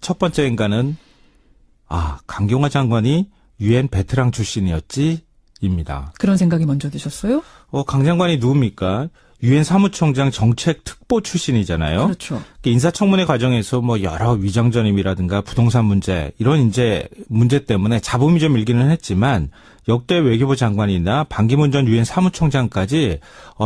첫 번째 인간은 강경화 장관이 유엔 베테랑 출신이었지입니다. 그런 생각이 먼저 드셨어요? 강 장관이 누굽니까? 유엔 사무총장 정책 특보 출신이잖아요. 그렇죠. 인사청문회 과정에서 여러 위장전임이라든가 부동산 문제 이런 이제 문제 때문에 잡음이 좀 일기는 했지만 역대 외교부 장관이나 반기문 전 유엔 사무총장까지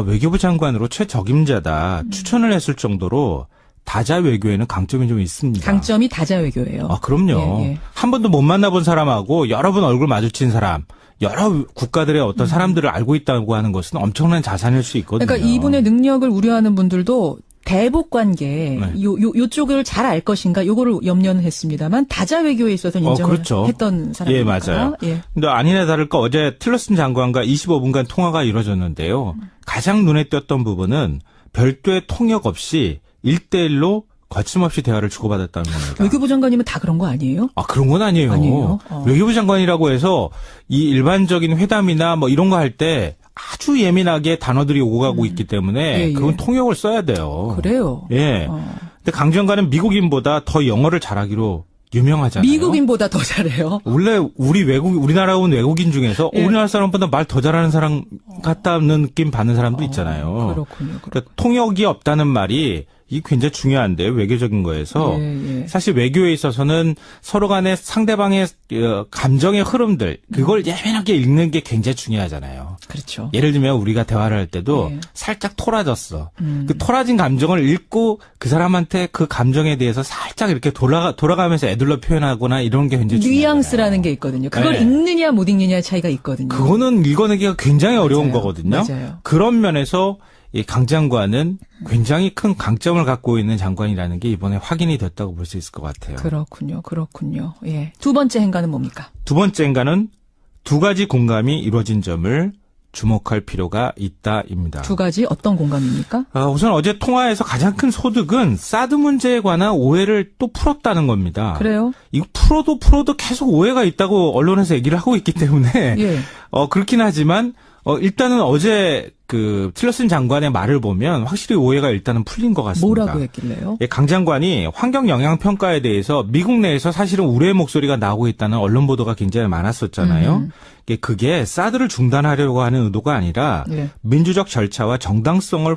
외교부 장관으로 최적임자다 추천을 했을 정도로 다자 외교에는 강점이 좀 있습니다. 강점이 다자 외교예요. 그럼요. 예. 한 번도 못 만나본 사람하고 여러 번 얼굴 마주친 사람, 여러 국가들의 어떤 사람들을 알고 있다고 하는 것은 엄청난 자산일 수 있거든요. 그러니까 이분의 능력을 우려하는 분들도 대북 관계 요쪽을 잘 알 것인가 요거를 염려는 했습니다만 다자 외교에 있어서 인정을 그렇죠. 했던 사람이니까. 예, 맞아요. 예. 근데 아니나 다를까 어제 틸러슨 장관과 25분간 통화가 이루어졌는데요. 가장 눈에 띄었던 부분은 별도의 통역 없이 1대1로 거침없이 대화를 주고받았다는 겁니다. 외교부 장관이면 다 그런 거 아니에요? 그런 건 아니에요. 아니에요? 외교부 장관이라고 해서 이 일반적인 회담이나 이런 거 할 때 아주 예민하게 단어들이 오고 가고 있기 때문에 그건 통역을 써야 돼요. 그래요? 예. 근데 강 장관은 미국인보다 더 영어를 잘하기로 유명하잖아요. 미국인보다 더 잘해요? 원래 우리나라 온 외국인 중에서 우리나라 사람보다 말 더 잘하는 사람 같다는 느낌 받는 사람도 있잖아요. 그렇군요. 그러니까 통역이 없다는 말이 이게 굉장히 중요한데요. 외교적인 거에서. 사실 외교에 있어서는 서로 간에 상대방의 감정의 흐름들 그걸 예민하게 읽는 게 굉장히 중요하잖아요. 그렇죠. 예를 들면 우리가 대화를 할 때도 살짝 토라졌어. 그 토라진 감정을 읽고 그 사람한테 그 감정에 대해서 살짝 이렇게 돌아가면서 애들로 표현하거나 이런 게 굉장히 중요해요. 뉘앙스라는 게 있거든요. 그걸 읽느냐 못 읽느냐의 차이가 있거든요. 그거는 읽어내기가 굉장히 어려운 거거든요. 맞아요. 그런 면에서 이 강 장관은 굉장히 큰 강점을 갖고 있는 장관이라는 게 이번에 확인이 됐다고 볼 수 있을 것 같아요. 그렇군요. 예. 두 번째 행간은 뭡니까? 두 번째 행간은 두 가지 공감이 이루어진 점을 주목할 필요가 있다입니다. 두 가지 어떤 공감입니까? 우선 어제 통화에서 가장 큰 소득은 사드 문제에 관한 오해를 또 풀었다는 겁니다. 그래요? 이거 풀어도 계속 오해가 있다고 언론에서 얘기를 하고 있기 때문에 그렇긴 하지만 일단은 어제 그 틸러슨 장관의 말을 보면 확실히 오해가 일단은 풀린 것 같습니다. 뭐라고 했길래요? 강 장관이 환경 영향 평가에 대해서 미국 내에서 사실은 우려의 목소리가 나오고 있다는 언론 보도가 굉장히 많았었잖아요. 그게 사드를 중단하려고 하는 의도가 아니라 민주적 절차와 정당성을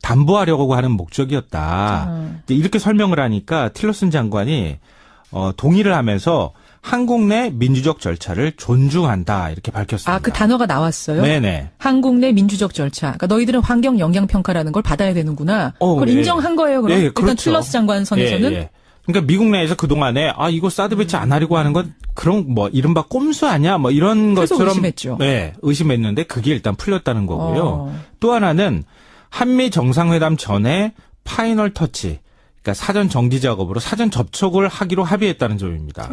담보하려고 하는 목적이었다. 이렇게 설명을 하니까 틸러슨 장관이 동의를 하면서 한국 내 민주적 절차를 존중한다 이렇게 밝혔습니다. 그 단어가 나왔어요? 네네. 한국 내 민주적 절차. 그러니까 너희들은 환경 영향 평가라는 걸 받아야 되는구나. 그걸 인정한 거예요. 그럼 일단 그렇죠. 틸러스 장관 선에서는. 그러니까 미국 내에서 그 동안에 이거 사드 배치 안 하려고 하는 건 그런 이른바 꼼수 아니야? 이런 것처럼 의심했죠. 네, 의심했는데 그게 일단 풀렸다는 거고요. 또 하나는 한미 정상회담 전에 파이널 터치. 그러니까 사전 정지 작업으로 사전 접촉을 하기로 합의했다는 점입니다.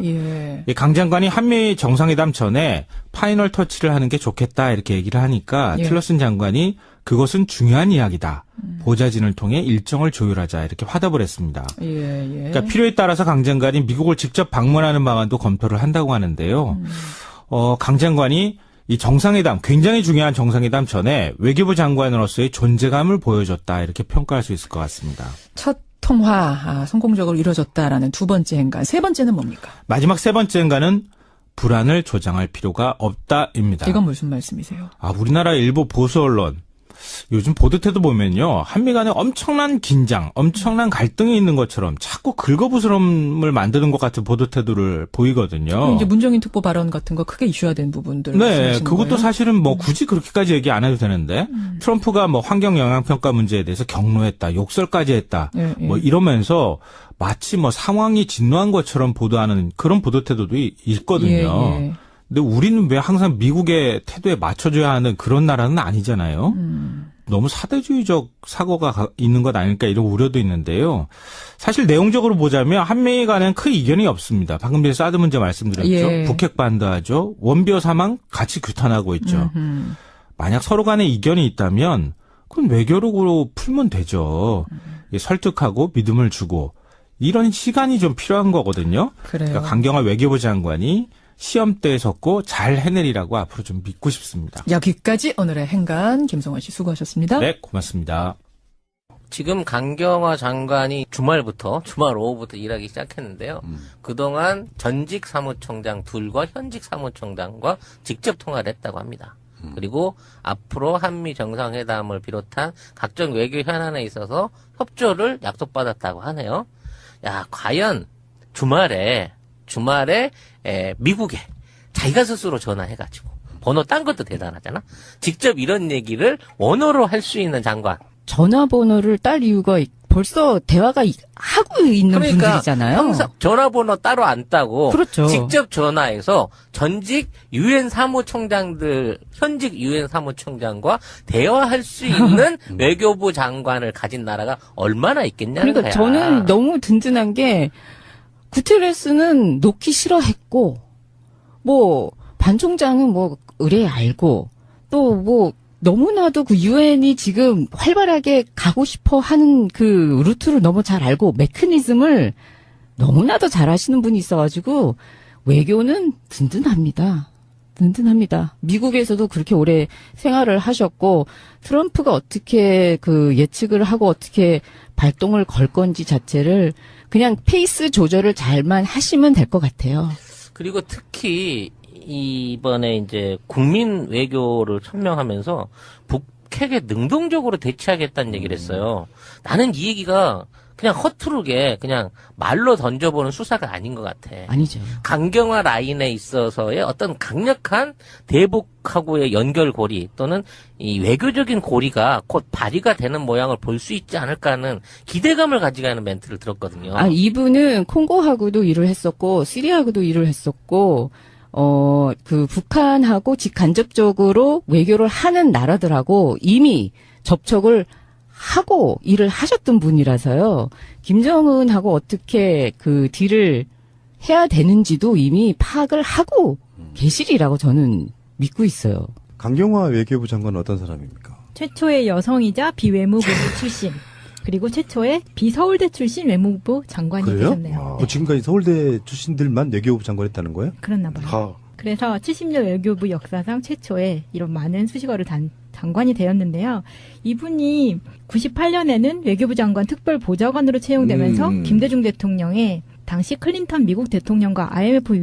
강 장관이 한미 정상회담 전에 파이널 터치를 하는 게 좋겠다 이렇게 얘기를 하니까 틸러슨 장관이 그것은 중요한 이야기다. 보좌진을 통해 일정을 조율하자 이렇게 화답을 했습니다. 그러니까 필요에 따라서 강 장관이 미국을 직접 방문하는 방안도 검토를 한다고 하는데요. 강 장관이 이 정상회담, 굉장히 중요한 정상회담 전에 외교부 장관으로서의 존재감을 보여줬다 이렇게 평가할 수 있을 것 같습니다. 첫 통화 성공적으로 이루어졌다라는 두 번째 행간. 세 번째는 뭡니까? 마지막 세 번째 행간은 불안을 조장할 필요가 없다입니다. 이건 무슨 말씀이세요? 우리나라 일부 보수 언론 요즘 보도태도 보면요. 한미 간에 엄청난 긴장, 엄청난 갈등이 있는 것처럼 자꾸 긁어부스럼을 만드는 것 같은 보도태도를 보이거든요. 이제 문정인 특보 발언 같은 거 크게 이슈화된 부분들. 네, 그것도 거예요? 사실은 굳이 그렇게까지 얘기 안 해도 되는데 트럼프가 환경 영향 평가 문제에 대해서 경로했다, 욕설까지 했다, 이러면서 마치 상황이 진노한 것처럼 보도하는 그런 보도태도도 있거든요. 근데 우리는 왜 항상 미국의 태도에 맞춰줘야 하는 그런 나라는 아니잖아요. 너무 사대주의적 사고가 있는 것 아닐까 이런 우려도 있는데요. 사실 내용적으로 보자면 한미 간에는 큰 이견이 없습니다. 방금 전에 사드 문제 말씀드렸죠. 북핵 반대하죠. 원비어 사망 같이 규탄하고 있죠. 만약 서로 간에 이견이 있다면 그건 외교력으로 풀면 되죠. 설득하고 믿음을 주고 이런 시간이 좀 필요한 거거든요. 그러니까 강경화 외교부 장관이 시험대에 섰고 잘 해내리라고 앞으로 좀 믿고 싶습니다. 여기까지 오늘의 행간 김성환 씨 수고하셨습니다. 네, 고맙습니다. 지금 강경화 장관이 주말 오후부터 일하기 시작했는데요. 그동안 전직 사무총장 둘과 현직 사무총장과 직접 통화를 했다고 합니다. 그리고 앞으로 한미 정상회담을 비롯한 각종 외교 현안에 있어서 협조를 약속받았다고 하네요. 야, 과연 주말에 미국에 자기가 스스로 전화해가지고 번호 딴 것도 대단하잖아. 직접 이런 얘기를 원어로 할 수 있는 장관. 전화번호를 딸 이유가 벌써 대화가 하고 있는 분들이잖아요. 항상 전화번호 따로 안 따고 그렇죠. 직접 전화해서 전직 유엔 사무총장들, 현직 유엔 사무총장과 대화할 수 있는 외교부 장관을 가진 나라가 얼마나 있겠냐는 그러니까 거야. 저는 너무 든든한 게 구테레스는 놓기 싫어했고 뭐 반 총장은 뭐 의뢰 알고 또 너무나도 그 유엔이 지금 활발하게 가고 싶어 하는 그 루트를 너무 잘 알고 메커니즘을 너무나도 잘 하시는 분이 있어가지고 외교는 든든합니다. 미국에서도 그렇게 오래 생활을 하셨고 트럼프가 어떻게 그 예측을 하고 어떻게 발동을 걸 건지 자체를 그냥 페이스 조절을 잘만 하시면 될 것 같아요. 그리고 특히 이번에 이제 국민 외교를 천명하면서 북핵에 능동적으로 대치하겠다는 얘기를 했어요. 나는 이 얘기가 그냥 허투루게 그냥 말로 던져보는 수사가 아닌 것 같아. 아니죠. 강경화 라인에 있어서의 어떤 강력한 대북하고의 연결고리 또는 이 외교적인 고리가 곧 발휘가 되는 모양을 볼 수 있지 않을까 하는 기대감을 가지고 하는 멘트를 들었거든요. 이분은 콩고하고도 일을 했었고 시리아하고도 일을 했었고 그 북한하고 직간접적으로 외교를 하는 나라들하고 이미 접촉을 하고 일을 하셨던 분이라서요. 김정은하고 어떻게 그 딜을 해야 되는지도 이미 파악을 하고 계시리라고 저는 믿고 있어요. 강경화 외교부 장관은 어떤 사람입니까? 최초의 여성이자 비외무부 출신. 그리고 최초의 비서울대 출신 외무부 장관이 되셨네요. 네. 지금까지 서울대 출신들만 외교부 장관 했다는 거예요? 그랬나 봐요. 그래서 70년 외교부 역사상 최초의 이런 많은 수식어를 장관이 되었는데요. 이분이 98년에는 외교부 장관 특별보좌관으로 채용되면서 김대중 대통령의 당시 클린턴 미국 대통령과 IMF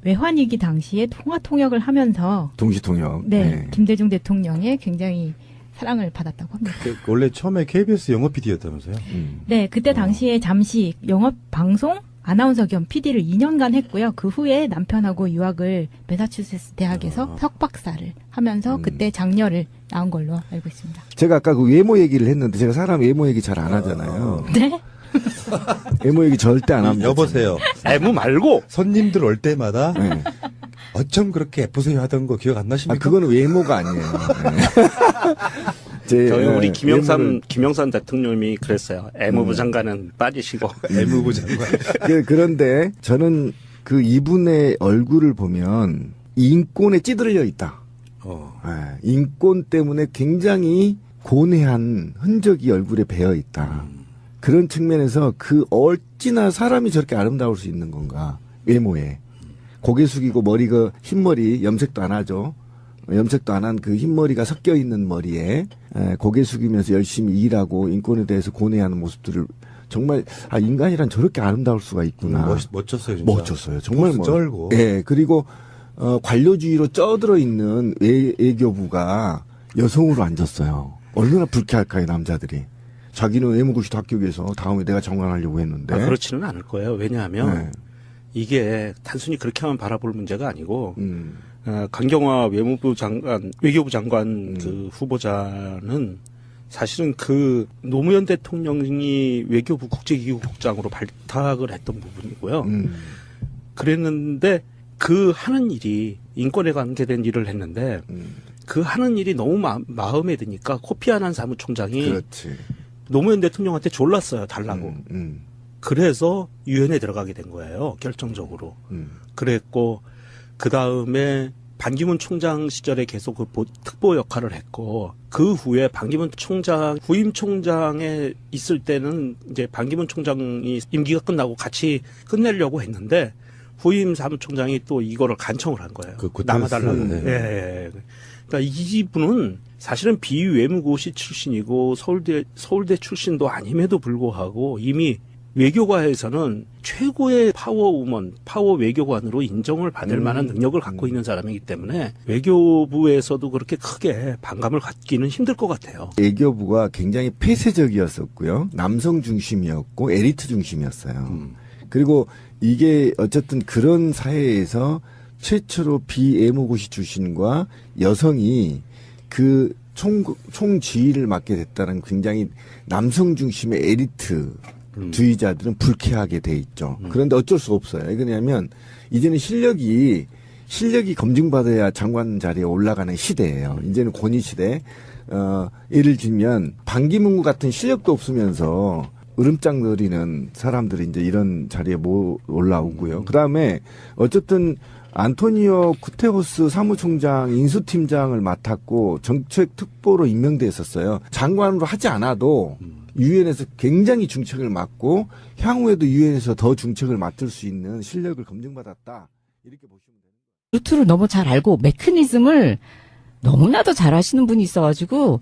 외환위기 당시에 통역을 하면서 동시통역. 네, 김대중 대통령의 굉장히 사랑을 받았다고 합니다. 원래 처음에 KBS 영어 PD였다면서요? 네, 그때 당시에 잠시 영업 방송 아나운서 겸 PD를 2년간 했고요. 그 후에 남편하고 유학을 매사추세츠 대학에서 석박사를 하면서 그때 장녀를 낳은 걸로 알고 있습니다. 제가 아까 그 외모 얘기를 했는데 제가 사람 외모 얘기 잘 안 하잖아요. 네? 외모 얘기 절대 안 합니다. 여보세요. 외모 말고 손님들 올 때마다 네. 어쩜 그렇게 예쁘세요 하던 거 기억 안 나십니까? 그거는 외모가 아니에요. 네. 저희 우리 김영삼 대통령이 그랬어요. 애무부 장관은 빠지시고. 애무부 장관. 그런데 저는 그 이분의 얼굴을 보면 인권에 찌들려 있다. 인권 때문에 굉장히 고뇌한 흔적이 얼굴에 배어 있다. 그런 측면에서 그 어찌나 사람이 저렇게 아름다울 수 있는 건가. 외모에. 고개 숙이고 머리가 흰머리 염색도 안 하죠. 염색도 안 한 그 흰머리가 섞여 있는 머리에 고개 숙이면서 열심히 일하고 인권에 대해서 고뇌하는 모습들을 정말 인간이란 저렇게 아름다울 수가 있구나. 멋졌어요, 진짜. 멋졌어요. 정말 쩔고. 예, 그리고 관료주의로 쪄들어 있는 외교부가 여성으로 앉았어요. 얼마나 불쾌할까요, 남자들이. 자기는 외무고시도 합격해서 다음에 내가 장관하려고 했는데. 그렇지는 않을 거예요. 왜냐하면 이게 단순히 그렇게만 바라볼 문제가 아니고 강경화 외교부 장관 그 후보자는 사실은 그 노무현 대통령이 외교부 국제기구국장으로 발탁을 했던 부분이고요. 그랬는데 그 하는 일이 인권에 관계된 일을 했는데 그 하는 일이 너무 마음에 드니까 코피 아난 사무총장이 그렇지. 노무현 대통령한테 졸랐어요. 달라고. 그래서 유엔에 들어가게 된 거예요. 결정적으로. 그랬고 그 다음에 반기문 총장 시절에 계속 그 특보 역할을 했고 그 후에 반기문 총장 후임 총장에 있을 때는 이제 반기문 총장이 임기가 끝나고 같이 끝내려고 했는데 후임 사무총장이 또 이거를 간청을 한 거예요. 그 남아달라고. 네. 예. 그러니까 이분은 사실은 비외무고시 출신이고 서울대 출신도 아님에도 불구하고 이미 외교가에서는 최고의 파워우먼, 파워 외교관으로 인정을 받을 만한 능력을 갖고 있는 사람이기 때문에 외교부에서도 그렇게 크게 반감을 갖기는 힘들 것 같아요. 외교부가 굉장히 폐쇄적이었었고요. 남성 중심이었고 에리트 중심이었어요. 그리고 이게 어쨌든 그런 사회에서 최초로 비외무고시 출신과 여성이 그 총지휘를 맡게 됐다는 굉장히 남성 중심의 에리트 주의자들은 불쾌하게 돼 있죠. 그런데 어쩔 수 없어요. 왜냐하면 이제는 실력이 검증받아야 장관 자리에 올라가는 시대예요. 이제는 권위 시대. 예를 들면 반기문 같은 실력도 없으면서 으름장 거리는 사람들이 이제 이런 자리에 올라오고요. 그다음에 어쨌든 안토니오 구테레스 사무총장 인수팀장을 맡았고 정책특보로 임명됐었어요. 장관으로 하지 않아도 유엔에서 굉장히 중책을 맡고 향후에도 유엔에서 더 중책을 맡을 수 있는 실력을 검증받았다. 이렇게 보시면 돼요. 루트를 너무 잘 알고 메커니즘을 너무나도 잘 아시는 분이 있어가지고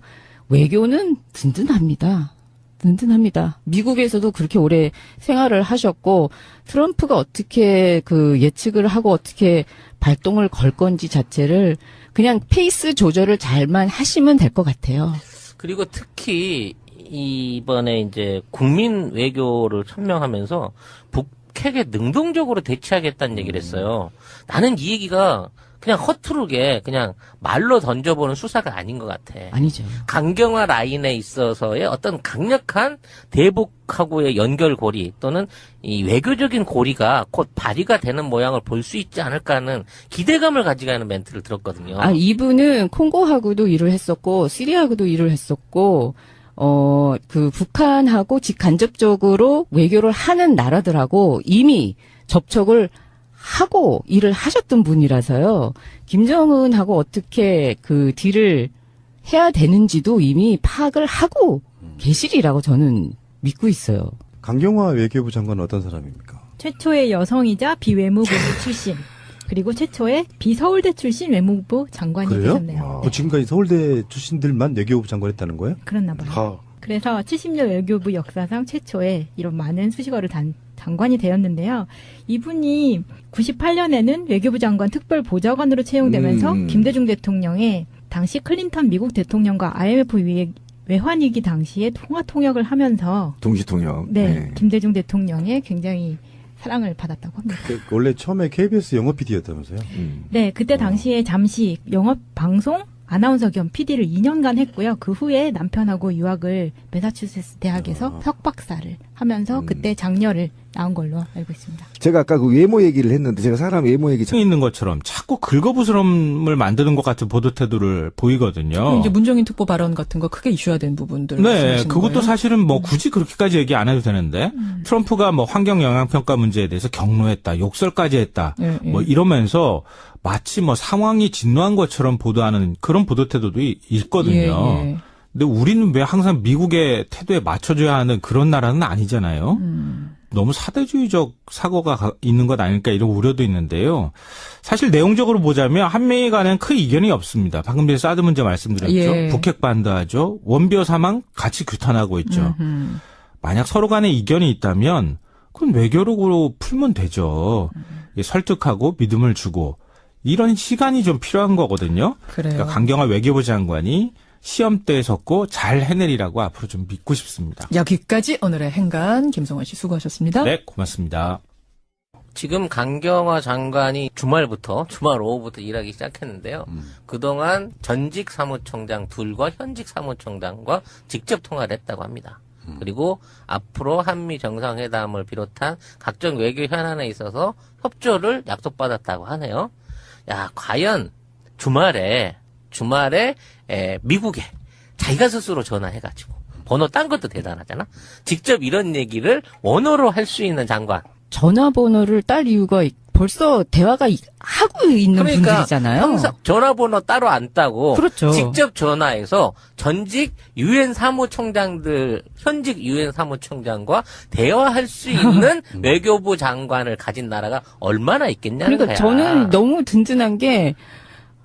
외교는 든든합니다. 든든합니다. 미국에서도 그렇게 오래 생활을 하셨고 트럼프가 어떻게 그 예측을 하고 어떻게 발동을 걸 건지 자체를 그냥 페이스 조절을 잘만 하시면 될 것 같아요. 그리고 특히 이번에 이제 국민 외교를 천명하면서 북핵에 능동적으로 대치하겠다는 얘기를 했어요. 나는 이 얘기가 그냥 허투루게 그냥 말로 던져보는 수사가 아닌 것 같아. 아니죠. 강경화 라인에 있어서의 어떤 강력한 대북하고의 연결고리 또는 이 외교적인 고리가 곧 발휘가 되는 모양을 볼 수 있지 않을까 하는 기대감을 가지고 하는 멘트를 들었거든요. 이분은 콩고하고도 일을 했었고 시리아하고도 일을 했었고 그 북한하고 직간접적으로 외교를 하는 나라들하고 이미 접촉을 하고 일을 하셨던 분이라서요. 김정은하고 어떻게 그 딜을 해야 되는지도 이미 파악을 하고 계시리라고 저는 믿고 있어요. 강경화 외교부 장관은 어떤 사람입니까? 최초의 여성이자 비외무부 출신. 그리고 최초의 비서울대 출신 외무부 장관이 그래요? 되셨네요. 네. 지금까지 서울대 출신들만 외교부 장관했다는 거예요? 그랬나 봐요. 그래서 70년 외교부 역사상 최초의 이런 많은 수식어를 장관이 되었는데요. 이분이 98년에는 외교부 장관 특별보좌관으로 채용되면서 김대중 대통령의 당시 클린턴 미국 대통령과 IMF 외환위기 당시에 통역을 하면서 동시통역. 네, 김대중 대통령의 굉장히 사랑을 받았다고 합니다. 원래 처음에 KBS 영어 PD였다면서요? 네, 그때 당시에 잠시 영업 방송 아나운서 겸 PD를 2년간 했고요. 그 후에 남편하고 유학을 매사추세츠 대학에서 석박사를 하면서 그때 장녀를 낳은 걸로 알고 있습니다. 제가 아까 그 외모 얘기를 했는데 제가 사람 외모 얘기 있는 것처럼 자꾸 긁어부스럼을 만드는 것 같은 보도 태도를 보이거든요. 이제 문정인 특보 발언 같은 거 크게 이슈화된 부분들. 네, 그것도 거예요? 사실은 뭐 굳이 그렇게까지 얘기 안 해도 되는데 트럼프가 뭐 환경 영향 평가 문제에 대해서 경로했다, 욕설까지 했다, 뭐 이러면서 마치 뭐 상황이 진노한 것처럼 보도하는 그런 보도 태도도 있거든요. 예. 근데 우리는 왜 항상 미국의 태도에 맞춰줘야 하는 그런 나라는 아니잖아요. 너무 사대주의적 사고가 있는 것 아닐까 이런 우려도 있는데요. 사실 내용적으로 보자면 한미일 간에는 큰 이견이 없습니다. 방금 전에 사드 문제 말씀드렸죠. 예. 북핵 반대하죠. 원비어 사망 같이 규탄하고 있죠. 만약 서로 간에 이견이 있다면 그건 외교력으로 풀면 되죠. 설득하고 믿음을 주고 이런 시간이 좀 필요한 거거든요. 그래요. 그러니까 강경화 외교부 장관이 시험대에 섰고 잘 해내리라고 앞으로 좀 믿고 싶습니다. 여기까지 오늘의 행간 김성환 씨 수고하셨습니다. 네, 고맙습니다. 지금 강경화 장관이 주말 오후부터 일하기 시작했는데요. 그동안 전직 사무총장 둘과 현직 사무총장과 직접 통화를 했다고 합니다. 그리고 앞으로 한미 정상회담을 비롯한 각종 외교 현안에 있어서 협조를 약속받았다고 하네요. 야, 과연 주말에 미국에 자기가 스스로 전화해가지고 번호 딴 것도 대단하잖아. 직접 이런 얘기를 원어로 할 수 있는 장관. 전화번호를 딸 이유가 벌써 대화가 하고 있는 분들이잖아요. 항상 전화번호 따로 안 따고 그렇죠. 직접 전화해서 전직 유엔 사무총장들, 현직 유엔 사무총장과 대화할 수 있는 외교부 장관을 가진 나라가 얼마나 있겠냐는 그러니까 거야. 저는 너무 든든한 게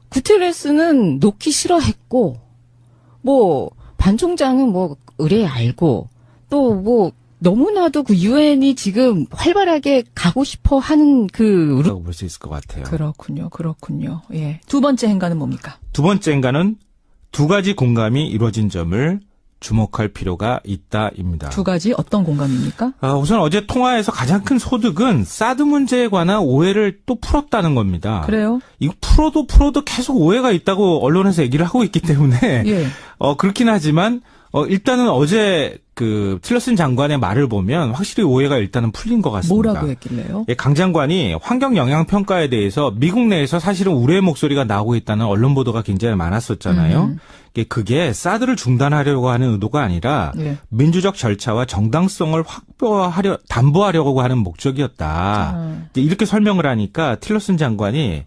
구테레스는 놓기 싫어했고 뭐 반 총장은 뭐 의뢰 알고 또 뭐 너무나도 그 유엔이 지금 활발하게 가고 싶어 하는 그 라고 볼 수 있을 것 같아요. 그렇군요. 예. 두 번째 행간은 뭡니까? 두 번째 행간은 두 가지 공감이 이루어진 점을 주목할 필요가 있다입니다. 두 가지 어떤 공감입니까? 우선 어제 통화에서 가장 큰 소득은 사드 문제에 관한 오해를 또 풀었다는 겁니다. 그래요? 이거 풀어도 계속 오해가 있다고 언론에서 얘기를 하고 있기 때문에 예. 그렇긴 하지만 일단은 어제 그 틸러슨 장관의 말을 보면 확실히 오해가 일단은 풀린 것 같습니다. 뭐라고 했길래요? 예, 강 장관이 환경 영향 평가에 대해서 미국 내에서 사실은 우려의 목소리가 나오고 있다는 언론 보도가 굉장히 많았었잖아요. 그게 사드를 중단하려고 하는 의도가 아니라 예. 민주적 절차와 정당성을 담보하려고 하는 목적이었다. 이제 이렇게 설명을 하니까 틸러슨 장관이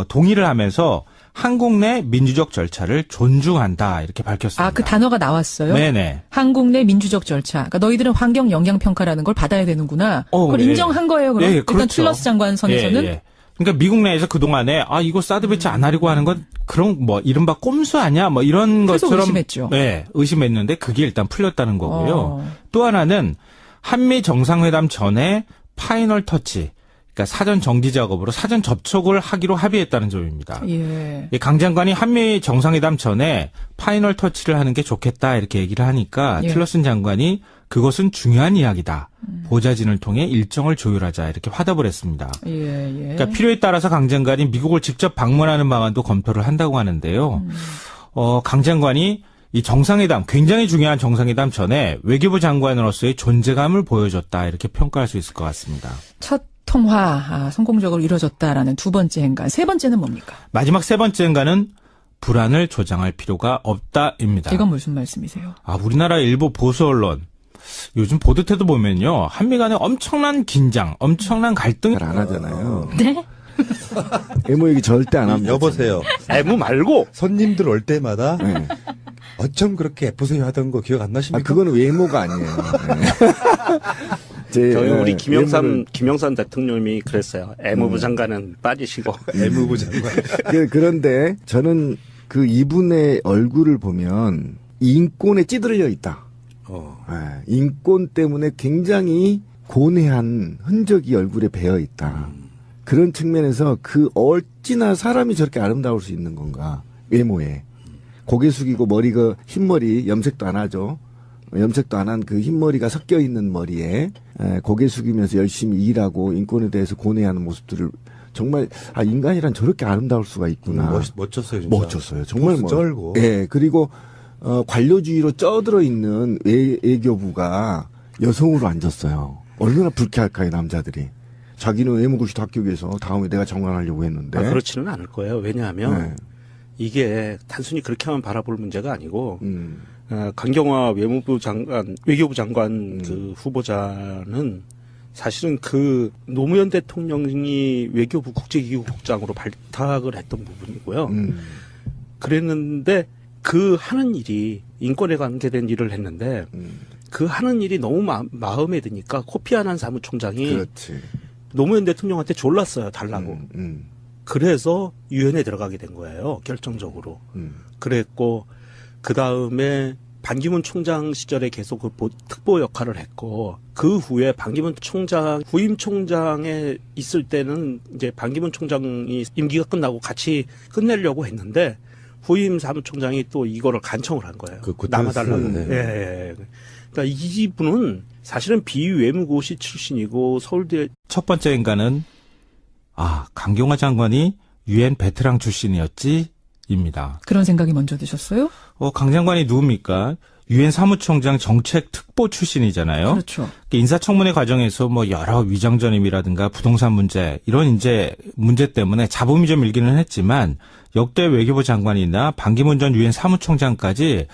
동의를 하면서 한국 내 민주적 절차를 존중한다 이렇게 밝혔습니다. 그 단어가 나왔어요? 네네. 한국 내 민주적 절차. 그러니까 너희들은 환경 영향 평가라는 걸 받아야 되는구나. 그걸 예. 인정한 거예요. 그럼 예, 일단 그렇죠. 틸러스 장관 선에서는 예. 그러니까 미국 내에서 그동안에 이거 사드 배치 안 하려고 하는 건 그런 뭐 이른바 꼼수 아니야 뭐 이런 계속 것처럼 의심했죠. 네, 의심했는데 그게 일단 풀렸다는 거고요. 또 하나는 한미 정상회담 전에 파이널 터치 그러니까 사전 정지 작업으로 사전 접촉을 하기로 합의했다는 점입니다. 예. 강 장관이 한미 정상회담 전에 파이널 터치를 하는 게 좋겠다 이렇게 얘기를 하니까 예. 틸러슨 장관이 그것은 중요한 이야기다. 보좌진을 통해 일정을 조율하자 이렇게 화답을 했습니다. 예. 그러니까 필요에 따라서 강 장관이 미국을 직접 방문하는 방안도 검토를 한다고 하는데요. 강 장관이 이 정상회담, 굉장히 중요한 정상회담 전에 외교부 장관으로서의 존재감을 보여줬다 이렇게 평가할 수 있을 것 같습니다. 첫 통화 성공적으로 이루어졌다라는 두 번째 행간. 세 번째는 뭡니까? 마지막 세 번째 행간은 불안을 조장할 필요가 없다입니다. 이건 무슨 말씀이세요? 우리나라 일부 보수 언론 요즘 보도태도 보면요. 한미 간에 엄청난 긴장, 엄청난 갈등이 잘 안 하잖아요. 네? 애모 얘기 절대 안 합니다. 여보세요. 애무 말고 손님들 올 때마다 네. 어쩜 그렇게 예쁘세요 하던 거 기억 안 나십니까? 그거는 외모가 아니에요. 네. 저희 우리 외모를- 김영삼 대통령이 그랬어요. 애무부 장관은 빠지시고. 애무부 장관. 그런데 저는 그 이분의 얼굴을 보면 인권에 찌들려 있다. 인권 때문에 굉장히 고뇌한 흔적이 얼굴에 배어 있다. 그런 측면에서 어찌나 사람이 저렇게 아름다울 수 있는 건가. 외모에. 고개 숙이고 머리가 흰머리 염색도 안 하죠. 염색도 안 한 그 흰머리가 섞여 있는 머리에 고개 숙이면서 열심히 일하고 인권에 대해서 고뇌하는 모습들을 정말 인간이란 저렇게 아름다울 수가 있구나. 멋졌어요. 진짜. 멋졌어요. 정말 포스 쩔고. 예. 그리고 관료주의로 쪄들어 있는 외교부가 여성으로 앉았어요. 얼마나 불쾌할까요, 남자들이. 자기는 외무고시도 합격해서 다음에 내가 장관하려고 했는데. 그렇지는 않을 거예요. 왜냐하면 네. 이게 단순히 그렇게만 바라볼 문제가 아니고 강경화 외교부 장관 그 후보자는 사실은 그 노무현 대통령이 외교부 국제기구국장으로 발탁을 했던 부분이고요. 그랬는데 그 하는 일이 인권에 관계된 일을 했는데 그 하는 일이 너무 마음에 드니까 코피 아난 사무총장이 그렇지. 노무현 대통령한테 졸랐어요. 달라고. 그래서 유엔에 들어가게 된 거예요. 결정적으로. 그랬고 그다음에 반기문 총장 시절에 계속 그 특보 역할을 했고 그 후에 반기문 총장 후임 총장에 있을 때는 이제 반기문 총장이 임기가 끝나고 같이 끝내려고 했는데 후임 사무총장이 또 이거를 간청을 한 거예요. 남아달라고. 네. 예. 그러니까 이분은 사실은 비외무고시 출신이고 서울대 첫 번째 행간은 강경화 장관이 유엔 베테랑 출신이었지입니다. 그런 생각이 먼저 드셨어요? 강 장관이 누굽니까? 유엔 사무총장 정책 특보 출신이잖아요. 그렇죠. 인사청문회 과정에서 뭐 여러 위장전임이라든가 부동산 문제 이런 이제 문제 때문에 잡음이 좀 일기는 했지만 역대 외교부 장관이나 반기문 전 유엔 사무총장까지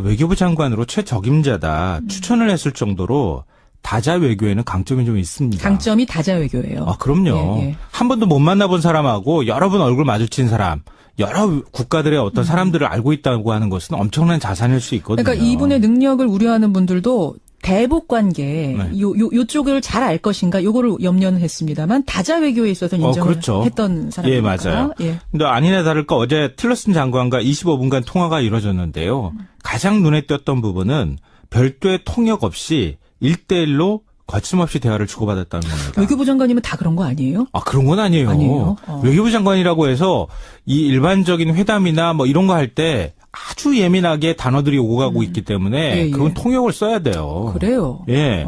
외교부 장관으로 최적임자다 추천을 했을 정도로 다자 외교에는 강점이 좀 있습니다. 강점이 다자 외교예요. 그럼요. 예. 한 번도 못 만나본 사람하고 여러 번 얼굴 마주친 사람, 여러 국가들의 어떤 사람들을 알고 있다고 하는 것은 엄청난 자산일 수 있거든요. 그러니까 이분의 능력을 우려하는 분들도 대북 관계 네. 요쪽을 잘 알 것인가 요거를 염려는 했습니다만 다자 외교에 있어서 인정을 그렇죠. 했던 사람이니까요. 예, 맞아요. 예. 근데 아니나 다를까 어제 틸러슨 장관과 25분간 통화가 이루어졌는데요. 가장 눈에 띄었던 부분은 별도의 통역 없이 1대1로 거침없이 대화를 주고받았다는 겁니다. 외교부 장관이면 다 그런 거 아니에요? 아, 그런 건 아니에요. 아니에요? 외교부 장관이라고 해서 이 일반적인 회담이나 뭐 이런 거 할 때 아주 예민하게 단어들이 오고 가고 있기 때문에 예. 그건 통역을 써야 돼요. 그래요. 예.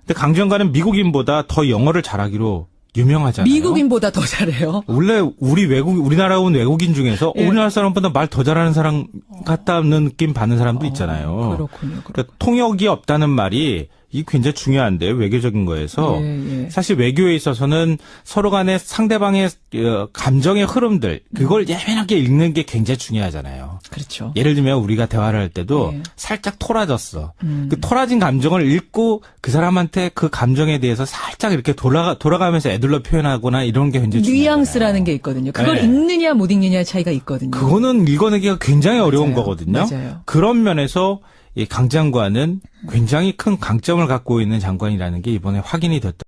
근데 강 장관은 미국인보다 더 영어를 잘하기로 유명하잖아요. 미국인보다 더 잘해요. 원래 우리나라 온 외국인 중에서 예. 우리나라 사람보다 말 더 잘하는 사람 같다는 느낌 받는 사람도 있잖아요. 그렇군요. 그러니까 통역이 없다는 말이 이게 굉장히 중요한데요. 외교적인 거에서. 예. 사실 외교에 있어서는 서로 간에 상대방의 감정의 흐름들 그걸 예민하게 읽는 게 굉장히 중요하잖아요. 그렇죠. 예를 들면 우리가 대화를 할 때도 예. 살짝 토라졌어. 그 토라진 감정을 읽고 그 사람한테 그 감정에 대해서 살짝 이렇게 돌아가면서 애들러 표현하거나 이런 게 굉장히 중요해요. 뉘앙스라는 게 있거든요. 그걸 네. 읽느냐 못 읽느냐의 차이가 있거든요. 그거는 읽어내기가 굉장히 어려운 맞아요. 거거든요. 맞아요. 그런 면에서 이 강 장관은 굉장히 큰 강점을 갖고 있는 장관이라는 게 이번에 확인이 됐다.